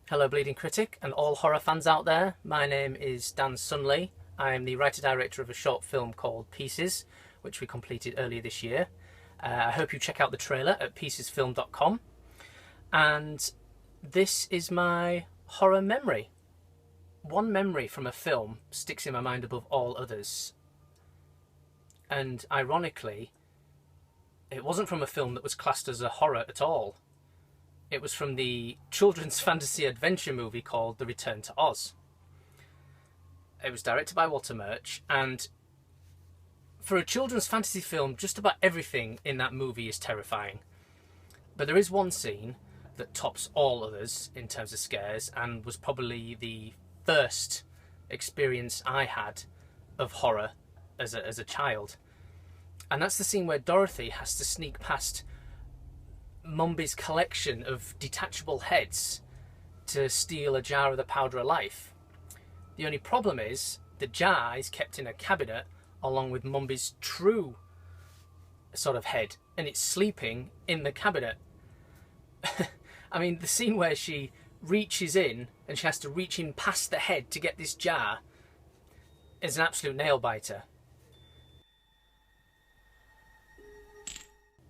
Hello Bleeding Critic and all horror fans out there. My name is Dan Sunley. I am the writer-director of a short film called Pieces, which we completed earlier this year. I hope you check out the trailer at piecesfilm.com. And this is my horror memory. One memory from a film sticks in my mind above all others. And ironically, it wasn't from a film that was classed as a horror at all. It was from the children's fantasy adventure movie called The Return to Oz. It was directed by Walter Murch, and for a children's fantasy film, just about everything in that movie is terrifying. But there is one scene that tops all others in terms of scares, and was probably the first experience I had of horror as a child. And that's the scene where Dorothy has to sneak past Mumby's collection of detachable heads to steal a jar of the powder of life. The only problem is the jar is kept in a cabinet along with Mumby's true sort of head, and it's sleeping in the cabinet. I mean, the scene where she reaches in and she has to reach in past the head to get this jar is an absolute nail biter.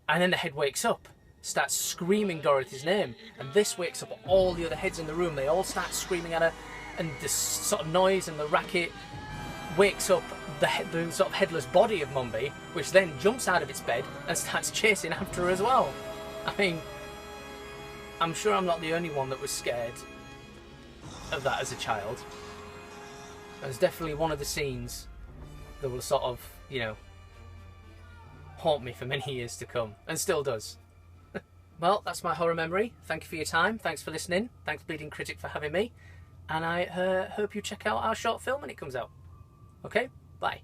And then the head wakes up, starts screaming Dorothy's name, and this wakes up all the other heads in the room. They all start screaming at her, and this sort of noise and the racket wakes up the sort of headless body of Mumby, which then jumps out of its bed and starts chasing after her as well. I mean, I'm sure I'm not the only one that was scared of that as a child. It was definitely one of the scenes that will sort of, you know, haunt me for many years to come, and still does. Well, that's my horror memory. Thank you for your time. Thanks for listening. Thanks Bleeding Critic for having me. And I hope you check out our short film when it comes out. Okay? Bye.